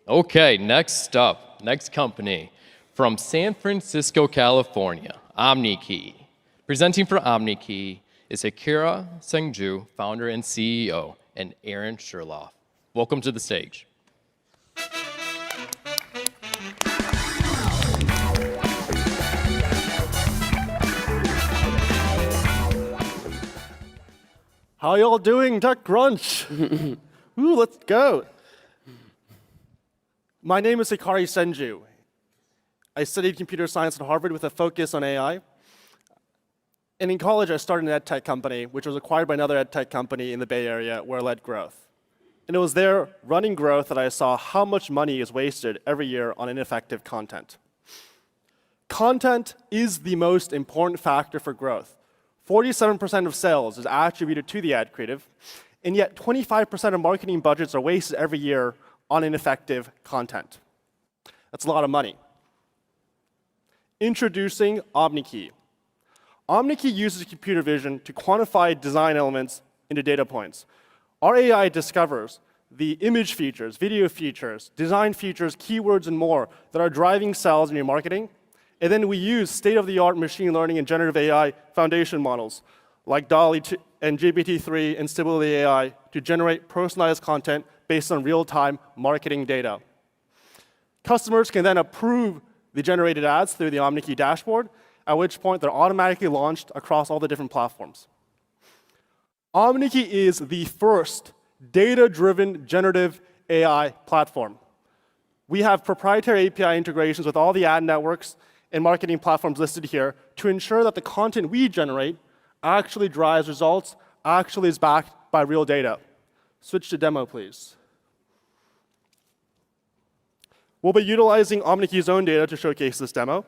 Okay, next up, next company from San Francisco, California, Omneky. Presenting for Omneky is Akira Sengju, founder and CEO, and Aaron Sherloff. Welcome to the stage. How y'all doing, TechCrunch? Ooh, let's go. My name is Hikari Senju. I studied computer science at Harvard with a focus on AI. And in college, I started an ed tech company, which was acquired by another ed tech company in the Bay Area, where I led growth. And it was there, running growth, that I saw how much money is wasted every year on ineffective content. Content is the most important factor for growth. 47% of sales is attributed to the ad creative, and yet 25% of marketing budgets are wasted every year on ineffective content. That's a lot of money. Introducing Omneky. Omneky uses computer vision to quantify design elements into data points. Our AI discovers the image features, video features, design features, keywords, and more that are driving sales in your marketing. And then we use state-of-the-art machine learning and generative AI foundation models like DALL-E and GPT-3 and Stability AI to generate personalized content based on real-time marketing data. Customers can then approve the generated ads through the Omneky dashboard, at which point they're automatically launched across all the different platforms. Omneky is the first data-driven generative AI platform. We have proprietary API integrations with all the ad networks and marketing platforms listed here to ensure that the content we generate actually drives results, actually is backed by real data. Switch to demo, please. We'll be utilizing Omneky's own data to showcase this demo.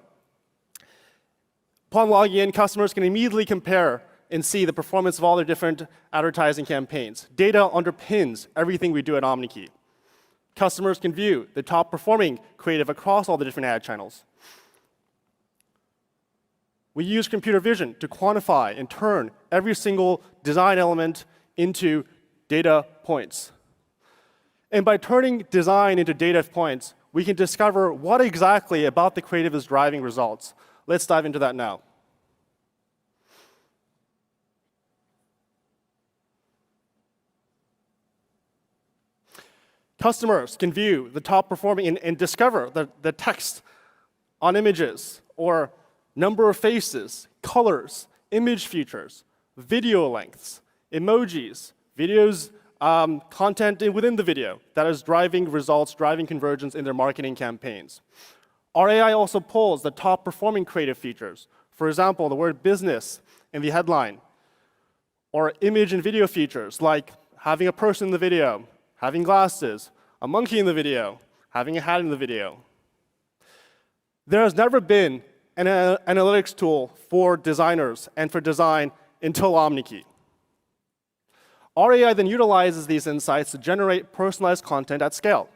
Upon logging in, customers can immediately compare and see the performance of all their different advertising campaigns. Data underpins everything we do at Omneky. Customers can view the top performing creative across all the different ad channels. We use computer vision to quantify and turn every single design element into data points. And by turning design into data points, we can discover what exactly about the creative is driving results. Let's dive into that now. Customers can view the top performing and discover the text on images or number of faces, colors, image features, video lengths, emojis, videos, content within the video that is driving results, driving conversions in their marketing campaigns. Our AI also pulls the top performing creative features. For example, the word business in the headline, or image and video features like having a person in the video, having glasses, a monkey in the video, having a hat in the video. There has never been an analytics tool for designers and for design until Omneky. Our AI then utilizes these insights to generate personalized content at scale.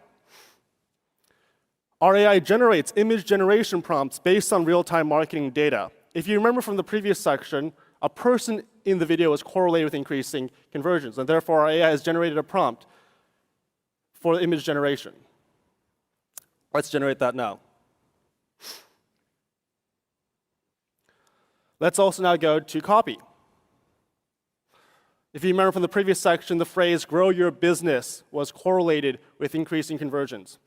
Our AI generates image generation prompts based on real-time marketing data. If you remember from the previous section, a person in the video is correlated with increasing conversions, and therefore our AI has generated a prompt for image generation. Let's generate that now. Let's also now go to copy. If you remember from the previous section, the phrase grow your business was correlated with increasing conversions.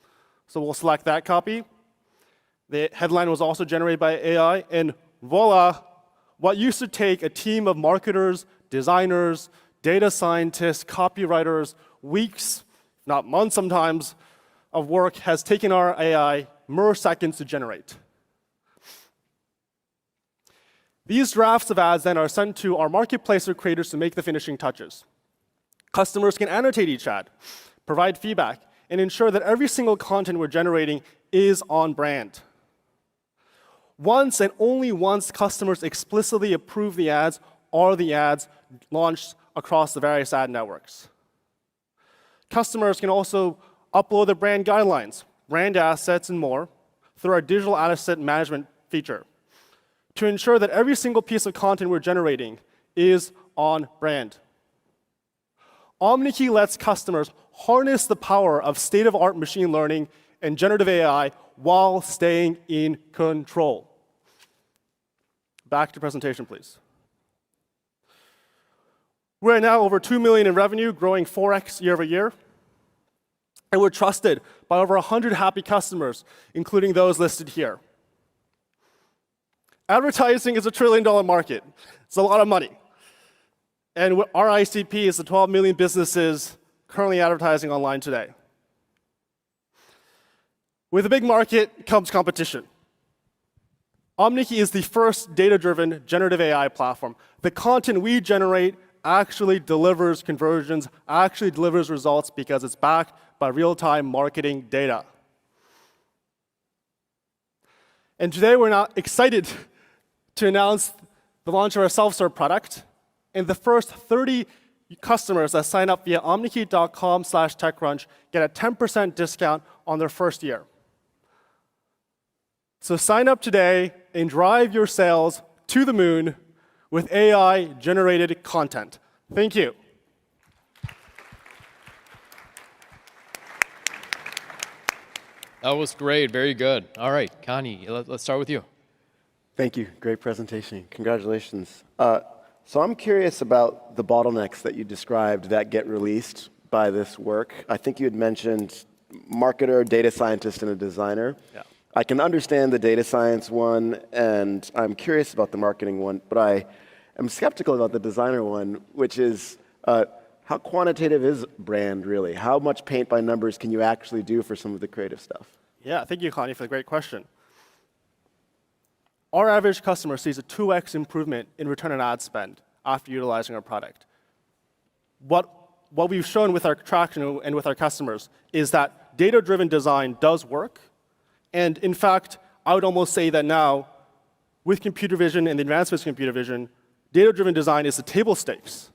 So we'll select that copy. The headline was also generated by AI, and voila, what used to take a team of marketers, designers, data scientists, copywriters, weeks, not months sometimes, of work has taken our AI mere seconds to generate. These drafts of ads then are sent to our marketplace of creators to make the finishing touches. Customers can annotate each ad, provide feedback, and ensure that every single content we're generating is on brand. Once and only once customers explicitly approve the ads, are the ads launched across the various ad networks. Customers can also upload their brand guidelines, brand assets, and more through our digital asset management feature to ensure that every single piece of content we're generating is on brand. Omneky lets customers harness the power of state-of-art machine learning and generative AI while staying in control. Back to presentation, please. We're now over $2 million in revenue, growing 4x year over year. And we're trusted by over 100 happy customers, including those listed here. Advertising is a $1 trillion market. It's a lot of money. And our ICP is the 12 million businesses currently advertising online today. With a big market comes competition. Omneky is the first data-driven generative AI platform. The content we generate actually delivers conversions, actually delivers results because it's backed by real-time marketing data. And today we're now excited to announce the launch of our self-serve product. And the first 30 customers that sign up via omneky.com/TechCrunch get a 10% discount on their first year. So sign up today and drive your sales to the moon with AI-generated content. Thank you. That was great. Very good. All right, Connie, let's start with you. Thank you. Great presentation. Congratulations. So I'm curious about the bottlenecks that you described that get released by this work. I think you had mentioned marketer, data scientist, and a designer. Yeah. I can understand the data science one, and I'm curious about the marketing one, but I am skeptical about the designer one, which is how quantitative is brand really? How much paint by numbers can you actually do for some of the creative stuff? Yeah, thank you, Connie, for the great question. Our average customer sees a 2x improvement in return on ad spend after utilizing our product. What we've shown with our traction and with our customers is that data-driven design does work. And in fact, I would almost say that now, with computer vision and the advancements of computer vision, data-driven design is the table stakes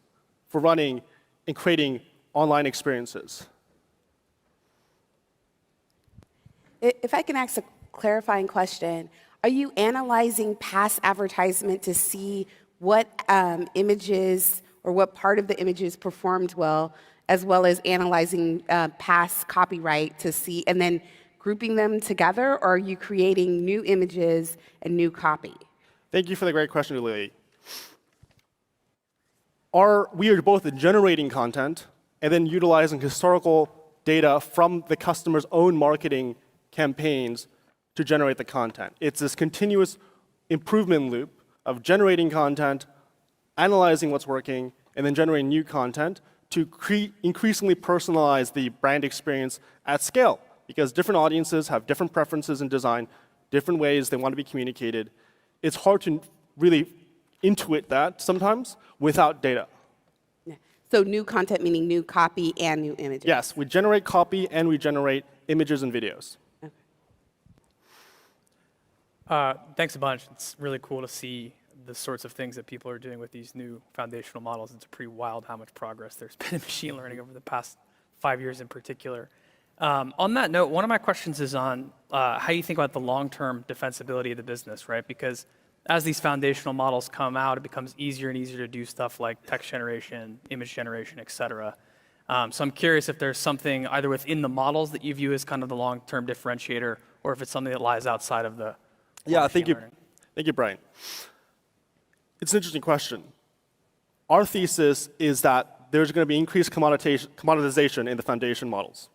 for running and creating online experiences. If I can ask a clarifying question, are you analyzing past advertisement to see what images or what part of the images performed well as analyzing past copyright to see, and then grouping them together, or are you creating new images and new copy? Thank you for the great question, Lily. We are both generating content and then utilizing historical data from the customer's own marketing campaigns to generate the content. It's this continuous improvement loop of generating content, analyzing what's working, and then generating new content to increasingly personalize the brand experience at scale. Because different audiences have different preferences in design, different ways they want to be communicated. It's hard to really intuit that sometimes without data. So new content meaning new copy and new images? Yes, we generate copy and we generate images and videos. Thanks a bunch. It's really cool to see the sorts of things that people are doing with these new foundational models. It's pretty wild how much progress there's been in machine learning over the past 5 years in particular. On that note, one of my questions is on how you think about the long-term defensibility of the business, right? Because as these foundational models come out, it becomes easier and easier to do stuff like text generation, image generation, et cetera. So I'm curious if there's something either within the models that you view as kind of the long-term differentiator, or if it's something that lies outside of the Yeah, thank you, Brian. It's an interesting question. Our thesis is that there's going to be increased commoditization in the foundation models.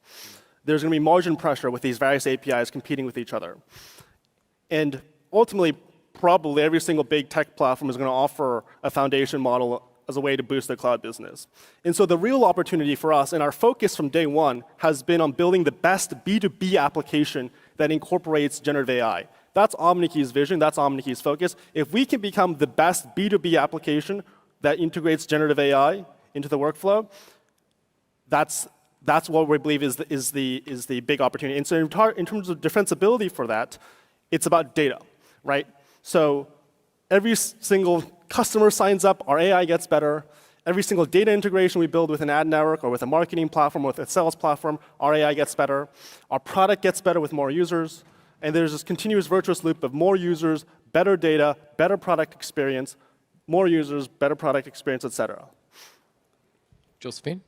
There's going to be margin pressure with these various APIs competing with each other. And ultimately, probably every single big tech platform is going to offer a foundation model as a way to boost their cloud business. And so the real opportunity for us, and our focus from day one, has been on building the best B2B application that incorporates generative AI. That's Omneky's vision, that's Omneky's focus. If we can become the best B2B application that integrates generative AI into the workflow, that's what we believe is the big opportunity. And so in terms of defensibility for that, it's about data, right? So every single customer signs up, our AI gets better. Every single data integration we build with an ad network or with a marketing platform or with a sales platform, our AI gets better. Our product gets better with more users. And there's this continuous virtuous loop of more users, better data, better product experience, more users, better product experience, et cetera. Josephine?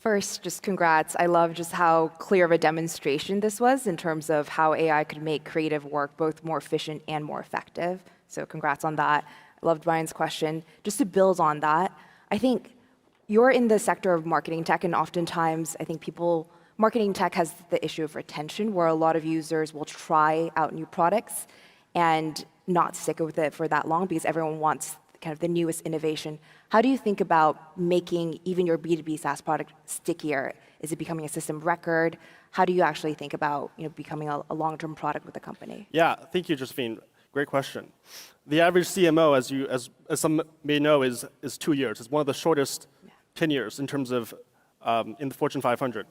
First, just congrats. I love just how clear of a demonstration this was in terms of how AI could make creative work both more efficient and more effective. So congrats on that. I loved Brian's question. Just to build on that, I think you're in the sector of marketing tech, and oftentimes I think marketing tech has the issue of retention, where a lot of users will try out new products and not stick with it for that long because everyone wants kind of the newest innovation. How do you think about making even your B2B SaaS product stickier? Is it becoming a system of record? How do you actually think about becoming a long-term product with the company? Yeah, thank you, Josephine. Great question. The average CMO, as some may know, is 2 years. It's one of the shortest tenures in terms of in the Fortune 500.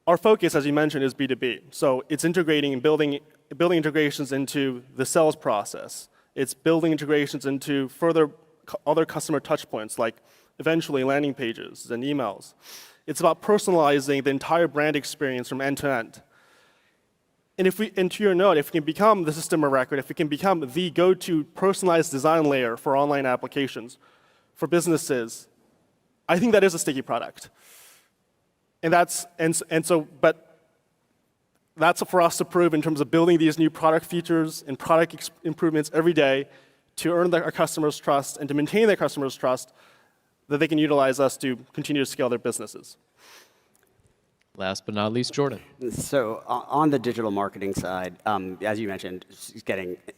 Our focus, as you mentioned, is B2B. So it's integrating and building integrations into the sales process. It's building integrations into further other customer touchpoints, like eventually landing pages and emails. It's about personalizing the entire brand experience from end to end. And to your note, if we can become the system of record, if we can become the go-to personalized design layer for online applications, for businesses, I think that is a sticky product. But that's for us to prove in terms of building these new product features and product improvements every day to earn our customers' trust and to maintain their customers' trust that they can utilize us to continue to scale their businesses. Last but not least, Jordan. So on the digital marketing side, as you mentioned,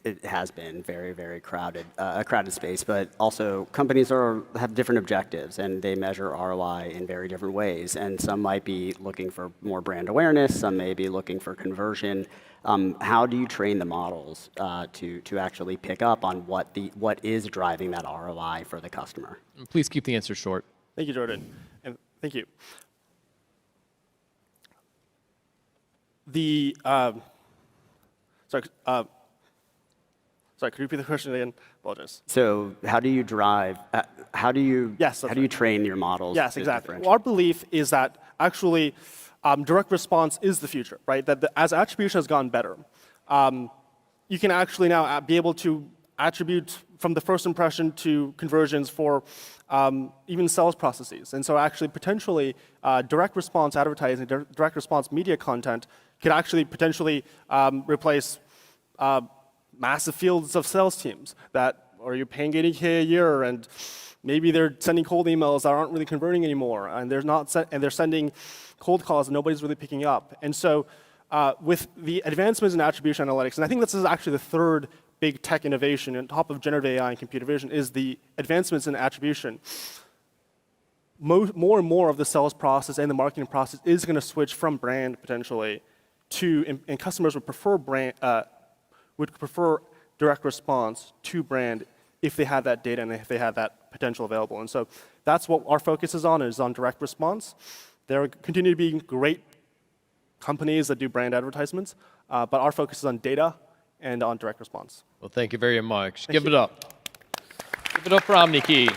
it has been very, very crowded, a crowded space. But also, companies have different objectives, and they measure ROI in very different ways. And some might be looking for more brand awareness. Some may be looking for conversion. How do you train the models to actually pick up on what is driving that ROI for the customer? Please keep the answer short. Thank you, Jordan, and thank you. Sorry, could you repeat the question again? Apologize. So how do you Yes, how do you train your models? Yes, to exactly. differentiate? Well, our belief is that actually direct response is the future, right? That as attribution has gotten better, you can actually now be able to attribute from the first impression to conversions for even sales processes. And so actually potentially direct response advertising, direct response media content could actually potentially replace massive fields of sales teams that are you paying 80K a year and maybe they're sending cold emails that aren't really converting anymore and they're sending cold calls and nobody's really picking up. And so with the advancements in attribution analytics, and I think this is actually the third big tech innovation on top of generative AI and computer vision is the advancements in attribution. More and more of the sales process and the marketing process is going to switch from brand potentially to, and customers would prefer direct response to brand if they had that data and if they had that potential available. And so that's what our focus is on direct response. There continue to be great companies that do brand advertisements, but our focus is on data and on direct response. Well, thank you very much. Give it up. Give it up for Omneky.